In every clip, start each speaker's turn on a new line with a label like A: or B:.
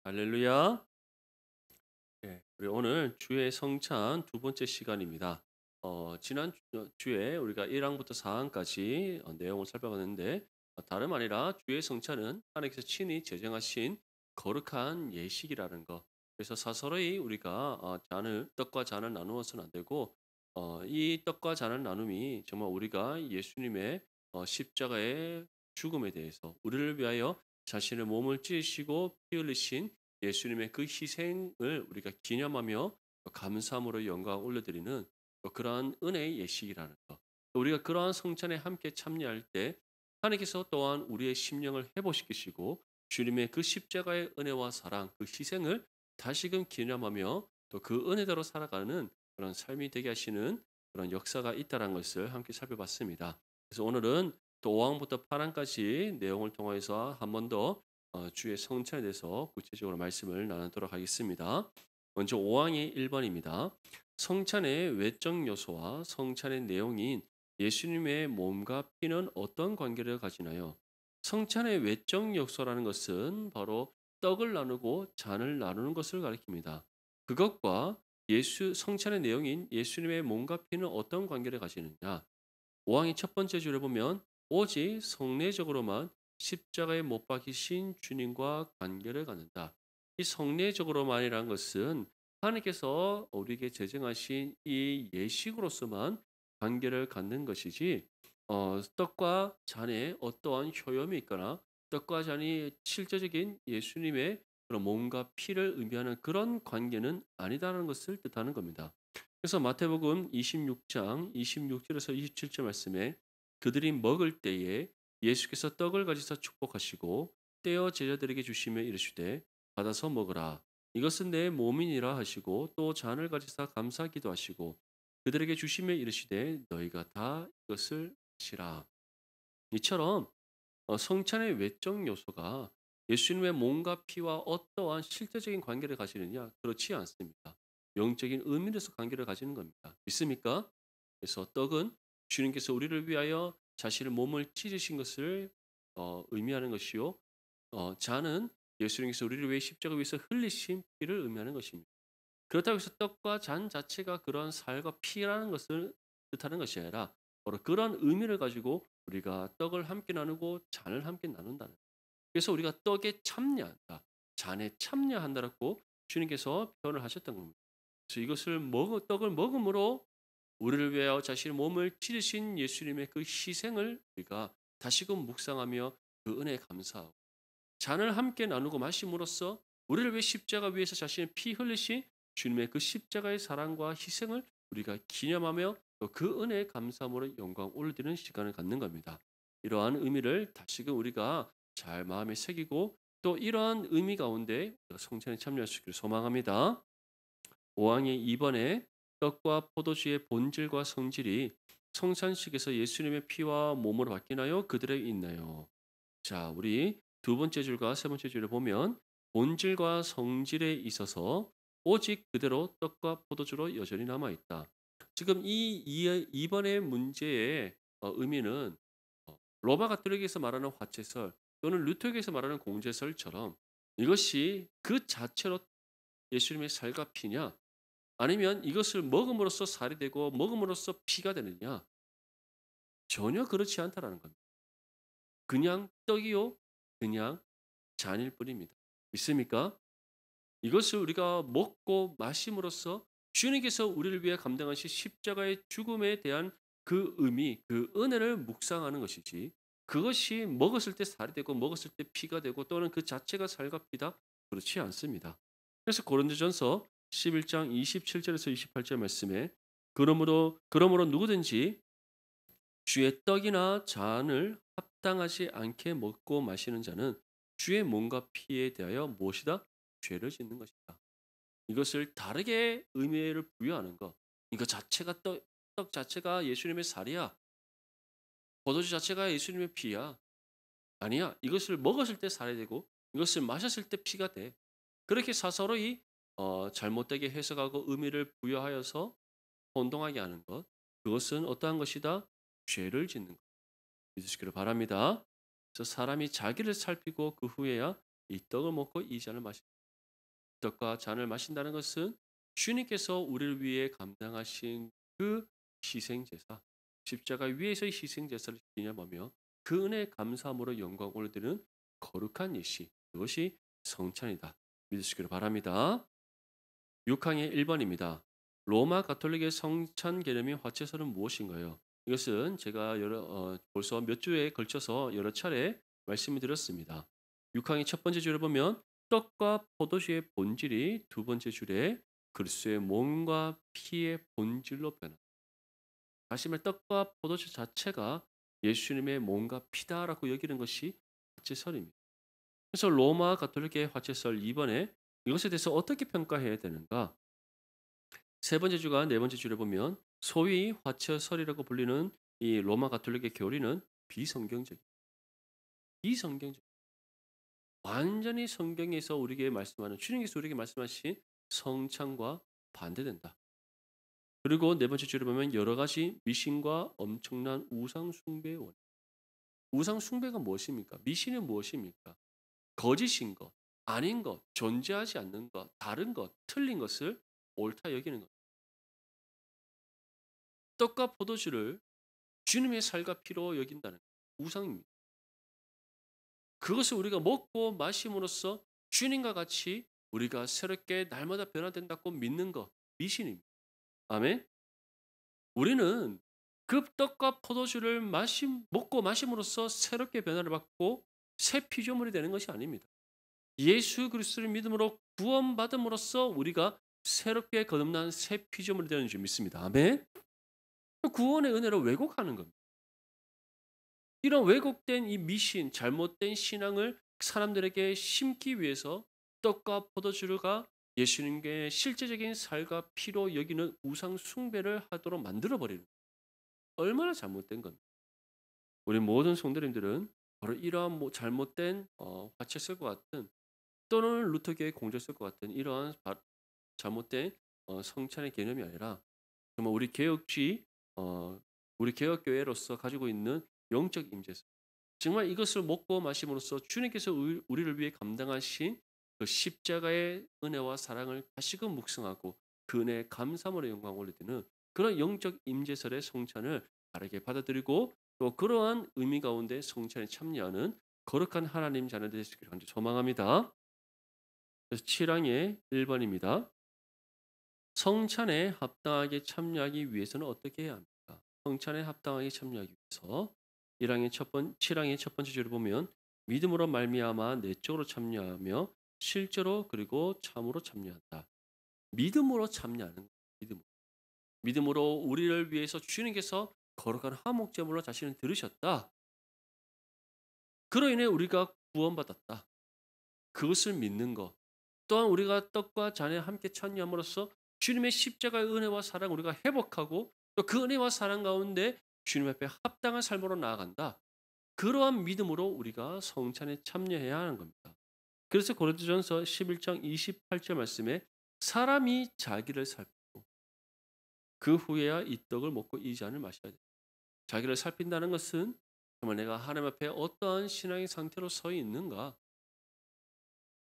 A: 할렐루야. 네, 우리 오늘 주의 성찬 두 번째 시간입니다. 지난 주에 우리가 1항부터 4항까지 내용을 살펴봤는데 다름 아니라 주의 성찬은 하나님께서 친히 제정하신 거룩한 예식이라는 거. 그래서 서서히 우리가 잔을 떡과 잔을 나누어서는 안 되고 이 떡과 잔을 나눔이 정말 우리가 예수님의 십자가의 죽음에 대해서 우리를 위하여 자신의 몸을 찢으시고 피 흘리신 예수님의 그 희생을 우리가 기념하며 감사함으로 영광을 올려드리는 그러한 은혜의 예식이라는 것. 우리가 그러한 성찬에 함께 참여할 때 하나님께서 또한 우리의 심령을 회복시키시고 주님의 그 십자가의 은혜와 사랑, 그 희생을 다시금 기념하며 또 그 은혜대로 살아가는 그런 삶이 되게 하시는 그런 역사가 있다는 것을 함께 살펴봤습니다. 그래서 오늘은 또 5항부터 8항까지 내용을 통해서 한 번 더 주의 성찬에 대해서 구체적으로 말씀을 나누도록 하겠습니다. 먼저 5항의 1번입니다. 성찬의 외적 요소와 성찬의 내용인 예수님의 몸과 피는 어떤 관계를 가지나요? 성찬의 외적 요소라는 것은 바로 떡을 나누고 잔을 나누는 것을 가리킵니다. 그것과 성찬의 내용인 예수님의 몸과 피는 어떤 관계를 가지느냐? 5항의 첫 번째 줄을 보면 오직 성례적으로만 십자가에 못 박히신 주님과 관계를 갖는다. 이 성례적으로만이라는 것은 하나님께서 우리에게 제정하신 이 예식으로서만 관계를 갖는 것이지 떡과 잔에 어떠한 효염이 있거나 떡과 잔이 실제적인 예수님의 그런 몸과 피를 의미하는 그런 관계는 아니다라는 것을 뜻하는 겁니다. 그래서 마태복음 26장 26절에서 27절 말씀에 그들이 먹을 때에 예수께서 떡을 가지사 축복하시고 떼어 제자들에게 주시며 이르시되 받아서 먹으라 이것은 내 몸이니라 하시고 또 잔을 가지사 감사하기도 하시고 그들에게 주시며 이르시되 너희가 다 이것을 마시라. 이처럼 성찬의 외적 요소가 예수님의 몸과 피와 어떠한 실제적인 관계를 가지느냐? 그렇지 않습니다. 영적인 의미로서 관계를 가지는 겁니다. 믿습니까? 그래서 떡은 주님께서 우리를 위하여 자신의 몸을 찢으신 것을 의미하는 것이요. 잔은 예수님께서 우리를 위해 십자가 위에서 흘리신 피를 의미하는 것입니다. 그렇다고 해서 떡과 잔 자체가 그런 살과 피라는 것을 뜻하는 것이 아니라 바로 그런 의미를 가지고 우리가 떡을 함께 나누고 잔을 함께 나눈다는 거예요. 그래서 우리가 떡에 참여한다, 잔에 참여한다라고 주님께서 표현을 하셨던 겁니다. 그래서 이것을 떡을 먹음으로 우리를 위하여 자신의 몸을 찢으신 예수님의 그 희생을 우리가 다시금 묵상하며 그 은혜에 감사하고 잔을 함께 나누고 마심으로써 우리를 위해 십자가 위에서 자신의 피 흘리신 주님의 그 십자가의 사랑과 희생을 우리가 기념하며 또 그 은혜에 감사함으로 영광 올려드리는 시간을 갖는 겁니다. 이러한 의미를 다시금 우리가 잘 마음에 새기고 또 이러한 의미 가운데 성찬에 참여할 수 있기를 소망합니다. 5항의 2번에 떡과 포도주의 본질과 성질이 성찬식에서 예수님의 피와 몸으로 바뀌나요? 그들에게 있나요? 자, 우리 두 번째 줄과 세 번째 줄을 보면 본질과 성질에 있어서 오직 그대로 떡과 포도주로 여전히 남아 있다. 지금 이번의 문제의 의미는 로마 가톨릭에서 말하는 화채설 또는 루터교에서 말하는 공제설처럼 이것이 그 자체로 예수님의 살과 피냐 아니면 이것을 먹음으로써 살이 되고 먹음으로써 피가 되느냐 전혀 그렇지 않다라는 겁니다. 그냥 떡이요, 그냥 잔일 뿐입니다. 믿습니까? 이것을 우리가 먹고 마심으로써 주님께서 우리를 위해 감당하신 십자가의 죽음에 대한 그 의미, 그 은혜를 묵상하는 것이지 그것이 먹었을 때 살이 되고 먹었을 때 피가 되고 또는 그 자체가 살과 피다? 그렇지 않습니다. 그래서 고린도전서 11장 27절에서 28절 말씀에 그러므로 누구든지 주의 떡이나 잔을 합당하지 않게 먹고 마시는 자는 주의 몸과 피에 대하여 무엇이다? 죄를 짓는 것이다. 이것을 다르게 의미를 부여하는 것. 이거 자체가 떡 자체가 예수님의 살이야. 포도주 자체가 예수님의 피야. 아니야. 이것을 먹었을 때 살이 되고 이것을 마셨을 때 피가 돼. 그렇게 서로이 잘못되게 해석하고 의미를 부여하여서 혼동하게 하는 것. 그것은 어떠한 것이다? 죄를 짓는 것. 믿으시기를 바랍니다. 그래서 사람이 자기를 살피고 그 후에야 이 떡을 먹고 이 잔을 마신다. 떡과 잔을 마신다는 것은 주님께서 우리를 위해 감당하신 그 희생제사, 십자가 위에서의 희생제사를 기념하며 그 은혜에 감사함으로 영광을 올려드리는 거룩한 예시, 그것이 성찬이다. 믿으시기를 바랍니다. 6항의 1번입니다. 로마 가톨릭의 성찬 개념인 화채설은 무엇인가요? 이것은 제가 벌써 몇 주에 걸쳐서 여러 차례 말씀을 드렸습니다. 6항의 첫 번째 줄에 보면 떡과 포도주의 본질이 두 번째 줄에 그리스도의 몸과 피의 본질로 변한다. 다시 말해 떡과 포도주 자체가 예수님의 몸과 피다라고 여기는 것이 화채설입니다. 그래서 로마 가톨릭의 화채설 2번에 이것에 대해서 어떻게 평가해야 되는가? 세 번째 주가 네 번째 줄에 보면 소위 화채설이라고 불리는 이 로마 가톨릭의 교리는 비성경적, 비성경적, 완전히 성경에서 우리에게 말씀하는 주님께서 우리에게 말씀하신 성찬과 반대된다. 그리고 네 번째 줄에 보면 여러 가지 미신과 엄청난 우상 숭배의 원. 우상 숭배가 무엇입니까? 미신은 무엇입니까? 거짓인 것, 아닌 것, 존재하지 않는 것, 다른 것, 틀린 것을 옳다 여기는 것. 떡과 포도주를 주님의 살과 피로 여긴다는 우상입니다. 그것을 우리가 먹고 마심으로써 주님과 같이 우리가 새롭게 날마다 변화된다고 믿는 것, 미신입니다. 아멘. 우리는 그 떡과 포도주를 먹고 마심으로써 새롭게 변화를 받고 새 피조물이 되는 것이 아닙니다. 예수 그리스도를 믿음으로 구원받음으로써 우리가 새롭게 거듭난 새 피조물이 되는 줄 믿습니다. 아멘. 구원의 은혜를 왜곡하는 겁니다. 이런 왜곡된 이 미신, 잘못된 신앙을 사람들에게 심기 위해서 떡과 포도주가 예수님께 실제적인 살과 피로 여기는 우상 숭배를 하도록 만들어 버리는 얼마나 잘못된 겁니다. 우리 모든 성도님들은 바로 이러한 잘못된 화채설과 같은 또는 루터교의 공제설과 같은 이러한 잘못된 성찬의 개념이 아니라 정말 어, 우리 개혁교회로서 가지고 있는 영적 임재성, 정말 이것을 먹고 마심으로써 주님께서 우리를 위해 감당하신 그 십자가의 은혜와 사랑을 다시금 묵상하고 그 은혜에 감사함으로 영광을 올리는 그런 영적 임재설의 성찬을 바르게 받아들이고 또 그러한 의미 가운데 성찬에 참여하는 거룩한 하나님 자녀 되시기를 간절히 소망합니다. 그래서 7항의 1번입니다. 성찬에 합당하게 참여하기 위해서는 어떻게 해야 합니까? 성찬에 합당하게 참여하기 위해서 7항의 첫 번째 줄을 보면 믿음으로 말미암아 내적으로 참여하며 실제로 그리고 참으로 참여한다. 믿음으로 참여하는 거예요. 믿음으로 우리를 위해서 주님께서 거룩한 화목제물로 자신을 들으셨다. 그로 인해 우리가 구원받았다. 그것을 믿는 것. 또한 우리가 떡과 잔에 함께 참여함으로써 주님의 십자가의 은혜와 사랑 우리가 회복하고 또 그 은혜와 사랑 가운데 주님 앞에 합당한 삶으로 나아간다. 그러한 믿음으로 우리가 성찬에 참여해야 하는 겁니다. 그래서 고린도전서 11장 28절 말씀에 사람이 자기를 살피고 그 후에야 이 떡을 먹고 이 잔을 마셔야 돼. 자기를 살핀다는 것은 정말 내가 하나님 앞에 어떠한 신앙의 상태로 서 있는가?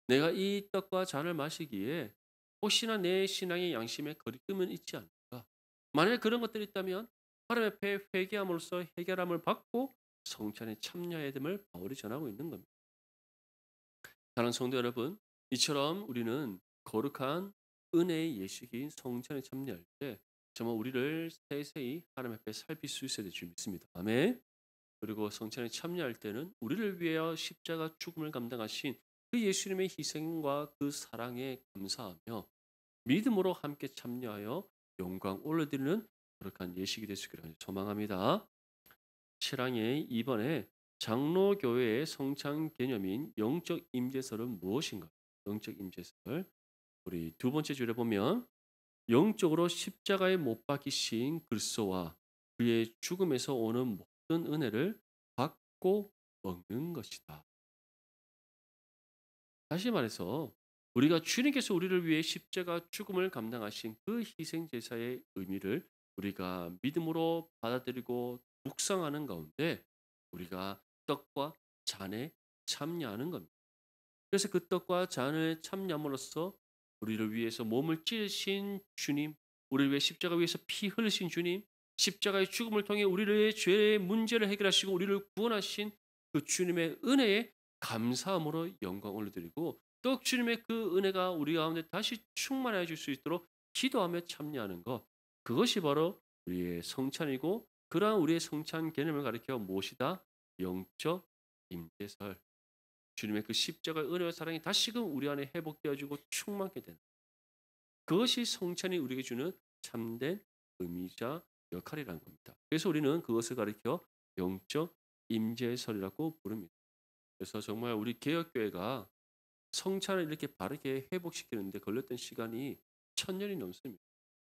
A: 내가 이 떡과 잔을 마시기에 혹시나 내 신앙의 양심에 거리낌은 있지 않을까? 만약에 그런 것들이 있다면 하나님 앞에 회개함으로써 해결함을 받고 성찬에 참여해야 됨을 바울이 전하고 있는 겁니다. 사랑하는 성도 여러분, 이처럼 우리는 거룩한 은혜의 예식인 성찬에 참여할 때 정말 우리를 세세히 하나님 앞에 살필 수 있어야 될 줄 믿습니다. 아멘. 그리고 성찬에 참여할 때는 우리를 위하여 십자가 죽음을 감당하신 그 예수님의 희생과 그 사랑에 감사하며 믿음으로 함께 참여하여 영광 올려드리는 거룩한 예식이 될 수 있기를 소망합니다. 7항의 2번에 장로교회의 성찬 개념인 영적 임재설은 무엇인가? 영적 임재설. 우리 두 번째 줄에 보면 영적으로 십자가에 못 박히신 그리스도와 그의 죽음에서 오는 모든 은혜를 받고 먹는 것이다. 다시 말해서 우리가 주님께서 우리를 위해 십자가 죽음을 감당하신 그 희생 제사의 의미를 우리가 믿음으로 받아들이고 묵상하는 가운데 우리가 떡과 잔에 참여하는 겁니다. 그래서 그 떡과 잔을 참여함으로써 우리를 위해서 몸을 찢으신 주님, 우리를 위해 십자가 위에서 피 흘리신 주님, 십자가의 죽음을 통해 우리의 죄의 문제를 해결하시고 우리를 구원하신 그 주님의 은혜에 감사함으로 영광을 올려드리고 또 주님의 그 은혜가 우리 가운데 다시 충만해 줄 수 있도록 기도하며 참여하는 것 그것이 바로 우리의 성찬이고 그러한 우리의 성찬 개념을 가리켜 무엇이다? 영적 임재설. 주님의 그 십자가의 은혜와 사랑이 다시금 우리 안에 회복되어지고 충만케 되는 그것이 성찬이 우리에게 주는 참된 의미자 역할이라는 겁니다. 그래서 우리는 그것을 가리켜 영적 임재설이라고 부릅니다. 그래서 정말 우리 개혁교회가 성찬을 이렇게 바르게 회복시키는데 걸렸던 시간이 1000년이 넘습니다.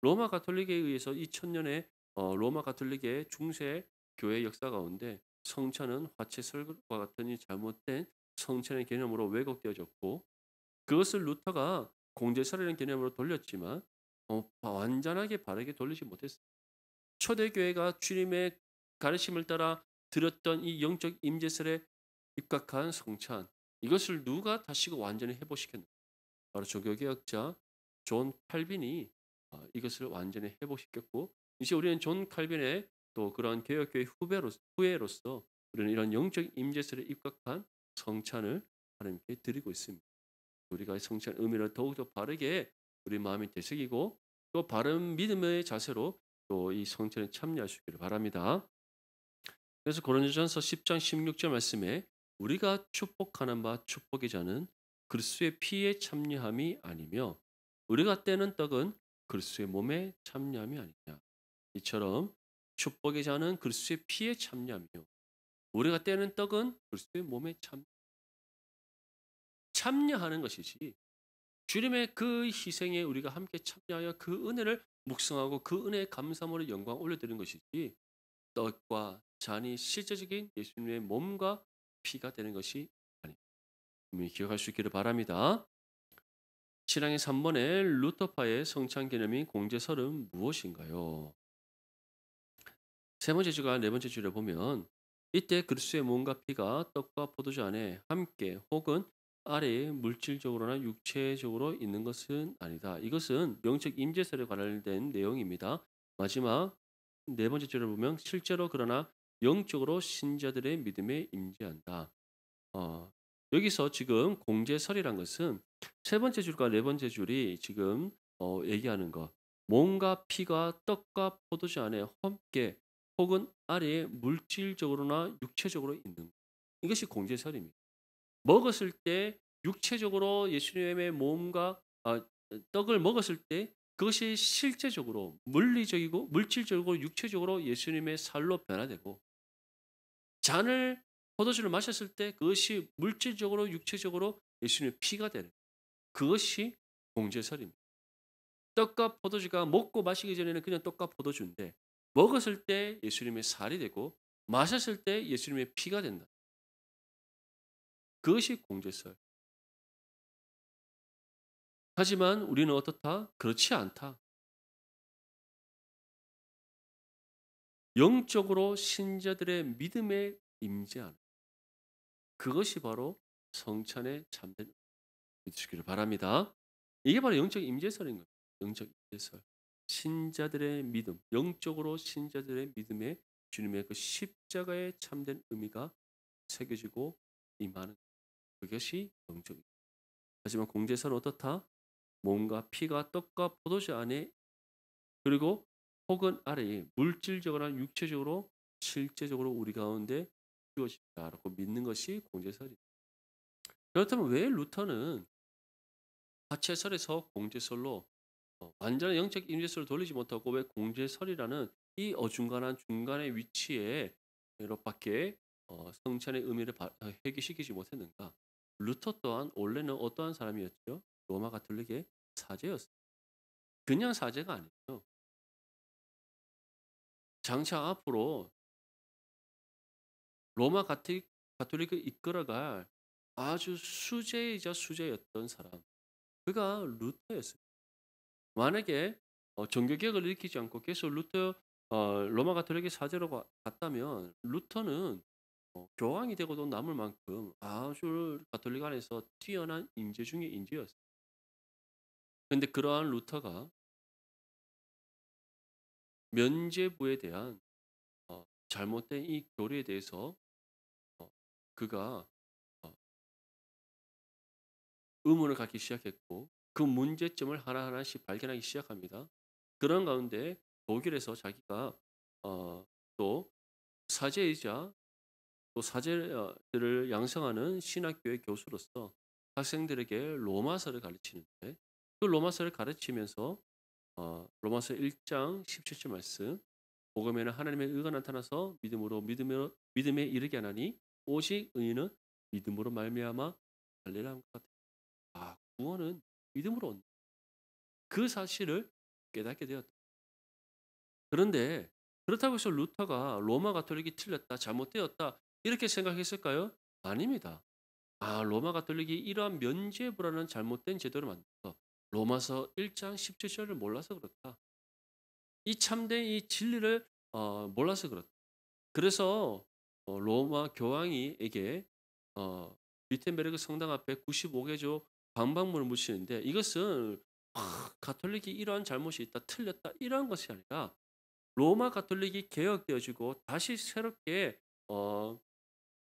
A: 로마 가톨릭에 의해서 이 1000년의 로마 가톨릭의 중세 교회 역사 가운데 성찬은 화채설과 같은 이 잘못된 성찬의 개념으로 왜곡되어졌고 그것을 루터가 공제설이라는 개념으로 돌렸지만 완전하게 바르게 돌리지 못했어요. 초대교회가 주님의 가르침을 따라 드렸던 이 영적 임재설에 입각한 성찬 이것을 누가 다시금 완전히 회복시켰는가? 바로 종교개혁자 존 칼빈이 이것을 완전히 회복시켰고 이제 우리는 존 칼빈의 또 그러한 개혁교회 후예로서 우리는 이런 영적 임재설에 입각한 성찬을 하나님께 드리고 있습니다. 우리가 성찬 의미를 더욱더 바르게 우리 마음이 되새기고 또 바른 믿음의 자세로 또 이 성찬에 참여할 수 있기를 바랍니다. 그래서 고린도전서 10장 16절 말씀에 우리가 축복하는 바 축복의 자는 그리스도의 피에 참여함이 아니며 우리가 떼는 떡은 그리스도의 몸에 참여함이 아니냐. 이처럼 축복의 자는 그리스도의 피에 참여하며 우리가 떼는 떡은 그리스도의 몸에 참여하는 것이지 주님의 그 희생에 우리가 함께 참여하여 그 은혜를 묵상하고 그 은혜의 감사함으로 영광 올려드리는 것이지 떡과 잔이 실제적인 예수님의 몸과 피가 되는 것이 아닙니다. 분명히 기억할 수 있기를 바랍니다. 신앙의 3번의 루터파의 성찬 개념인 공제설은 무엇인가요? 세 번째 주가 네 번째 주를 보면 이때 그리스도의 몸과 피가 떡과 포도주 안에 함께 혹은 아래에 물질적으로나 육체적으로 있는 것은 아니다. 이것은 영적 임재설에 관련된 내용입니다. 마지막 네 번째 줄을 보면 실제로 그러나 영적으로 신자들의 믿음에 임재한다. 어, 여기서 지금 공제설이란 것은 세 번째 줄과 네 번째 줄이 지금 얘기하는 것. 몸과 피가 떡과 포도주 안에 함께 혹은 아래에 물질적으로나 육체적으로 있는 것. 이것이 공제설입니다. 먹었을 때 육체적으로 예수님의 몸과 떡을 먹었을 때 그것이 실제적으로 물리적이고 물질적이고 육체적으로 예수님의 살로 변화되고 잔을 포도주를 마셨을 때 그것이 물질적으로 육체적으로 예수님의 피가 되는 그것이 공제설입니다. 떡과 포도주가 먹고 마시기 전에는 그냥 떡과 포도주인데 먹었을 때 예수님의 살이 되고 마셨을 때 예수님의 피가 된다. 그것이 공제설. 하지만 우리는 어떻다? 그렇지 않다. 영적으로 신자들의 믿음에 임재하는 그것이 바로 성찬의 참된 믿으시기를 바랍니다. 이게 바로 영적 임재설인 거예요. 영적 임재설. 신자들의 믿음, 영적으로 신자들의 믿음에 주님의 그 십자가의 참된 의미가 새겨지고 임하는 그것이 영적. 하지만 공제설은 어떻다? 몸과 피가 떡과 포도주 안에 그리고 혹은 아래에 물질적으로나 육체적으로 실제적으로 우리 가운데 주어진다라고 믿는 것이 공제설입니다. 그렇다면 왜 루터는 하체설에서 공제설로 완전한 영적 임재설을 돌리지 못하고 왜 공제설이라는 이 어중간한 중간의 위치에 밖에 성찬의 의미를 회귀시키지 못했는가? 루터 또한 원래는 어떠한 사람이었죠? 로마 가톨릭의 사제였어요. 그냥 사제가 아니에요. 장차 앞으로 로마 가톨릭을 이끌어갈 아주 수제이자 수제였던 사람. 그가 루터였어요. 만약에 종교개혁을 일으키지 않고 계속 로마 가톨릭의 사제로 갔다면 루터는 교황이 되고도 남을 만큼 아주 가톨릭 안에서 뛰어난 인재 중의 인재였어요. 근데 그러한 루터가 면죄부에 대한 잘못된 이 교리에 대해서 어 그가 어 의문을 갖기 시작했고 그 문제점을 하나하나씩 발견하기 시작합니다. 그런 가운데 독일에서 자기가 또 사제이자 또 사제들을 양성하는 신학교의 교수로서 학생들에게 로마서를 가르치는데 그 로마서를 가르치면서 로마서 1장 17절 말씀 복음에는 하나님의 의가 나타나서 믿음에 이르게 하나니 오직 의인은 믿음으로 말미암아 할례라 함과 같아. 구원은 믿음으로 온다. 그 사실을 깨닫게 되었다. 그런데 그렇다고 해서 루터가 로마 가톨릭이 틀렸다, 잘못되었다 이렇게 생각했을까요? 아닙니다. 로마 가톨릭이 이러한 면죄부라는 잘못된 제도를 만들어서 로마서 1장 17절을 몰라서 그렇다. 이 참된 이 진리를 몰라서 그렇다. 그래서 로마 교황이에게 위텐베르그 성당 앞에 95개조 방방문을 묻히는데 이것은 가톨릭이 이러한 잘못이 있다, 틀렸다 이러한 것이 아니라 로마 가톨릭이 개혁되어지고 다시 새롭게 어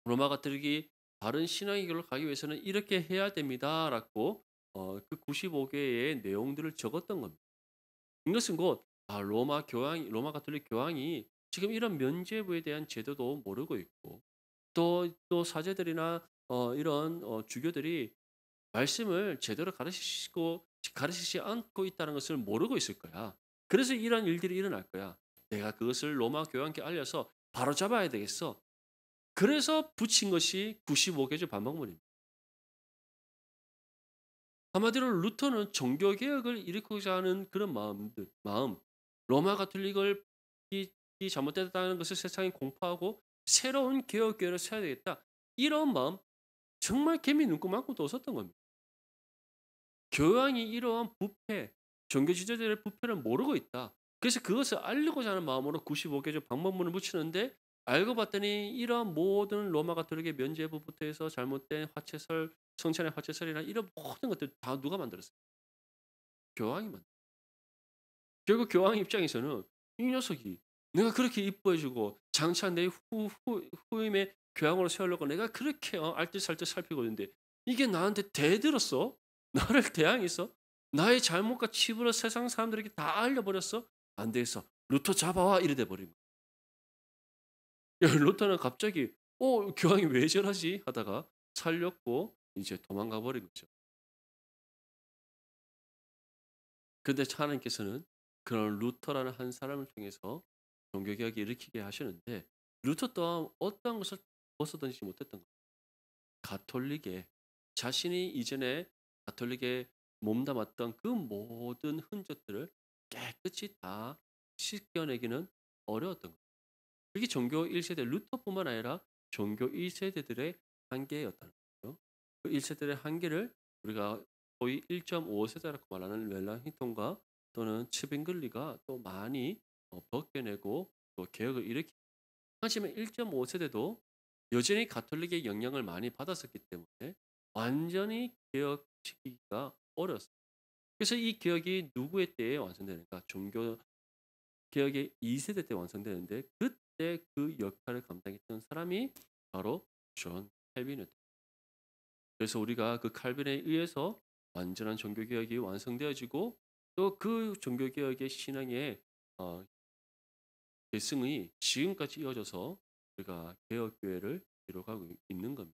A: 로마 가톨릭이 바른 신앙의 길로 가기 위해서는 이렇게 해야 됩니다라고 그 95개의 내용들을 적었던 겁니다. 이것은 곧 로마 가톨릭 교황이 지금 이런 면죄부에 대한 제도도 모르고 있고 또 사제들이나 이런 주교들이 말씀을 제대로 가르치지 않고 있다는 것을 모르고 있을 거야. 그래서 이런 일들이 일어날 거야. 내가 그것을 로마 교황께 알려서 바로잡아야 되겠어. 그래서 붙인 것이 95개조 반박문입니다. 한마디로 루터는 종교 개혁을 일으키고자 하는 그런 마음, 로마 가톨릭을 이 잘못됐다는 것을 세상에 공포하고 새로운 개혁교회를 세워야 되겠다. 이런 마음 정말 개미 눈꼽만큼도 없었던 겁니다. 교황이 이러한 부패, 종교 지도자들의 부패를 모르고 있다. 그래서 그것을 알리고자 하는 마음으로 95개조 방법문을 붙이는데 알고 봤더니 이러한 모든 로마 가톨릭의 면죄부부터 해서 잘못된 화채설, 성찬의 화채설이나 이런 모든 것들 다 누가 만들었어요? 교황이 결국 교황 입장에서는 이 녀석이 내가 그렇게 이뻐해 주고 장차 내 후임의 교황으로 세우려고 내가 그렇게 알뜰살뜰 살피고 있는데 이게 나한테 대들었어? 나를 대항해서 나의 잘못과 치부를 세상 사람들에게 다 알려버렸어? 안 되겠어. 루터 잡아와 이래 돼 버린 거야. 루터는 갑자기 교황이 왜 저러지 하다가 살렸고 이제 도망가 버린 거죠. 근데 하나님께서는 그런 루터라는 한 사람을 통해서 종교개혁을 일으키게 하시는데 루터 또한 어떠한 것을 벗어던지지 못했던 거예요. 가톨릭에 자신이 이전에 가톨릭에 몸담았던 그 모든 흔적들을 깨끗이 다 씻겨내기는 어려웠던 거예요. 그게 종교 1세대 루터뿐만 아니라 종교 1세대들의 한계였다는 거죠. 그 1세대의 한계를 우리가 소위 1.5세대라고 말하는 멜랑히톤과 또는 츠빙글리가 또 많이 벗겨내고 또 개혁을 일으키 하지만 1.5세대도 여전히 가톨릭의 영향을 많이 받았었기 때문에 완전히 개혁시키기가 어려웠어요. 그래서 이 개혁이 누구의 때에 완성되는가? 종교 개혁의 2세대 때 완성되는데 그때 그 역할을 감당했던 사람이 바로 존 칼빈이었다. 그래서 우리가 그 칼빈에 의해서 완전한 종교 개혁이 완성되어지고 또 그 종교 개혁의 신앙의 어 계승이 지금까지 이어져서 우리가 개혁 교회를 이뤄가고 있는 겁니다.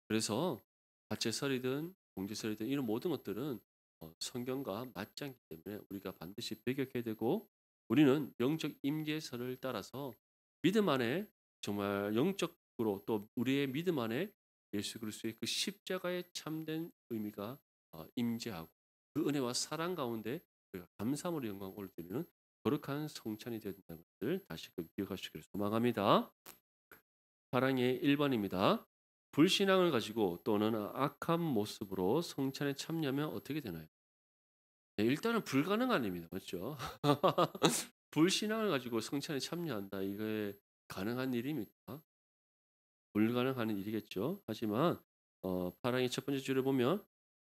A: 그래서 가채설이든 공제설이든 이런 모든 것들은 성경과 맞지 않기 때문에 우리가 반드시 배격해야 되고 우리는 영적 임재설을 따라서 믿음 안에 정말 영적으로 또 우리의 믿음 안에 예수 그리스도의 그 십자가의 참된 의미가 임재하고 그 은혜와 사랑 가운데 우리가 감사함으로 영광을 올려드리는 거룩한 성찬이 되야 된다는 것을 다시금 기억하시기를 소망합니다. 사랑의 1번입니다. 불신앙을 가지고 또는 악한 모습으로 성찬에 참여하면 어떻게 되나요? 네, 일단은 불가능한 일입니다. 맞죠? 불신앙을 가지고 성찬에 참여한다. 이게 가능한 일입니까? 불가능한 일이겠죠. 하지만 파랑의 첫 번째 줄을 보면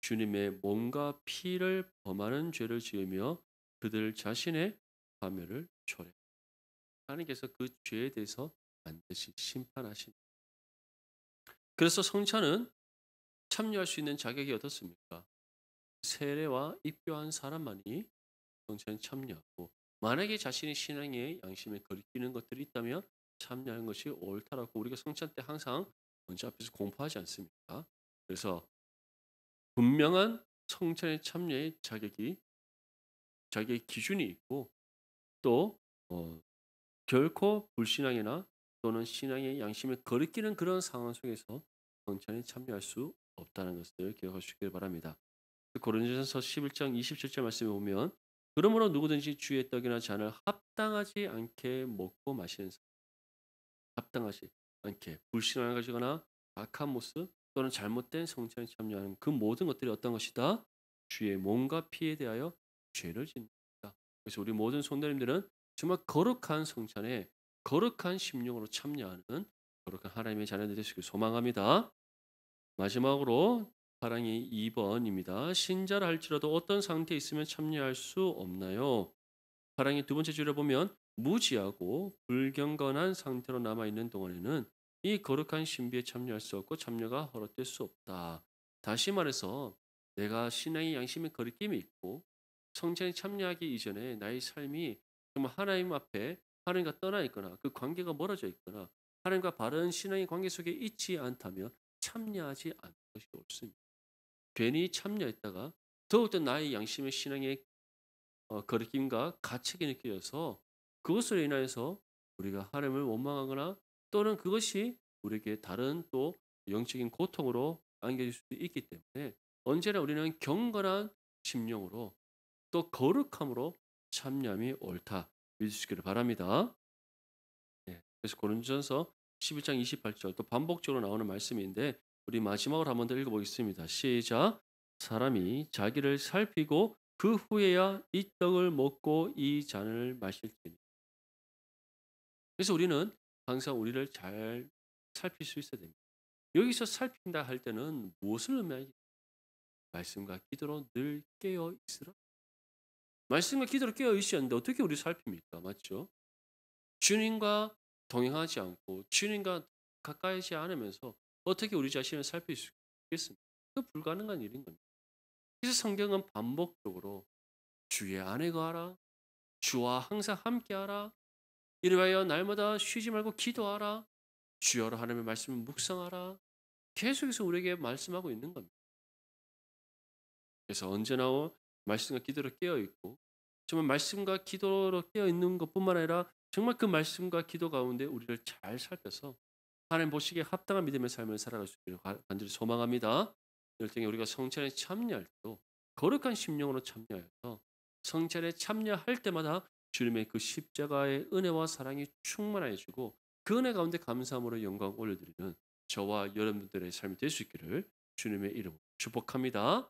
A: 주님의 몸과 피를 범하는 죄를 지으며 그들 자신의 파멸을 초래. 하나님께서 그 죄에 대해서 반드시 심판하신. 그래서 성찬은 참여할 수 있는 자격이 어떻습니까? 세례와 입교한 사람만이 성찬에 참여하고 만약에 자신이 신앙의 양심에 거리끼는 것들이 있다면 참여하는 것이 옳다라고 우리가 성찬 때 항상 먼저 앞에서 공부하지 않습니까? 그래서 분명한 성찬에 참여의 자격의 기준이 있고 또 결코 불신앙이나 또는 신앙의 양심에 거리끼는 그런 상황 속에서 성찬에 참여할 수 없다는 것을 기억하시길 바랍니다. 고린도전서 11장 27절 말씀에 보면 그러므로 누구든지 주의 떡이나 잔을 합당하지 않게 먹고 마시는 사람, 합당하지 않게 불신앙을 가지거나 악한 모습 또는 잘못된 성찬에 참여하는 그 모든 것들이 어떤 것이다? 주의 몸과 피에 대하여 죄를 짓는다. 그래서 우리 모든 성도님들은 정말 거룩한 성찬에 거룩한 심령으로 참여하는 거룩한 하나님의 자녀들 되시길 소망합니다. 마지막으로 사랑이 2번입니다. 신자라 할지라도 어떤 상태에 있으면 참여할 수 없나요? 사랑의 두 번째 줄에 보면 무지하고 불경건한 상태로 남아있는 동안에는 이 거룩한 신비에 참여할 수 없고 참여가 허락될 수 없다. 다시 말해서 내가 신앙의 양심에 거리낌이 있고 성찬에 참여하기 이전에 나의 삶이 정말 하나님 앞에 하나님과 떠나 있거나 그 관계가 멀어져 있거나 하나님과 바른 신앙의 관계 속에 있지 않다면 참여하지 않는 것이 옳습니다. 괜히 참여했다가 더욱더 나의 양심의 신앙의 거리낌과 가책이 느껴져서 그것으로 인하여서 우리가 하나님을 원망하거나 또는 그것이 우리에게 다른 또 영적인 고통으로 안겨질 수도 있기 때문에 언제나 우리는 경건한 심령으로 또 거룩함으로 참여함이 옳다 믿으시기를 바랍니다. 네, 그래서 고린도전서 11장 28절 또 반복적으로 나오는 말씀인데 우리 마지막으로 한 번 더 읽어보겠습니다. 시작. 사람이 자기를 살피고 그 후에야 이 떡을 먹고 이 잔을 마실지니. 그래서 우리는 항상 우리를 잘 살필 수 있어야 됩니다. 여기서 살핀다 할 때는 무엇을 의미하지? 말씀과 기도로 늘 깨어 있으라. 말씀과 기도로 깨어 있어야 하는데 어떻게 우리 살핍니까? 맞죠? 주님과 동행하지 않고 주님과 가까이지 않으면서 어떻게 우리 자신을 살필 수 있겠습니까? 그 불가능한 일인 겁니다. 그래서 성경은 반복적으로 주의 안에 거하라, 주와 항상 함께하라, 이리하여 날마다 쉬지 말고 기도하라, 주여로 하나님의 말씀을 묵상하라. 계속해서 우리에게 말씀하고 있는 겁니다. 그래서 언제나 말씀과 기도로 깨어 있고 정말 말씀과 기도로 깨어 있는 것뿐만 아니라 정말 그 말씀과 기도 가운데 우리를 잘 살펴서 하나님 보시기에 합당한 믿음의 삶을 살아갈 수 있기를 간절히 소망합니다. 이럴 때 우리가 성찬에 참여할 때도 거룩한 심령으로 참여해서 성찬에 참여할 때마다 주님의 그 십자가의 은혜와 사랑이 충만해지고 그 은혜 가운데 감사함으로 영광 올려드리는 저와 여러분들의 삶이 될 수 있기를 주님의 이름으로 축복합니다.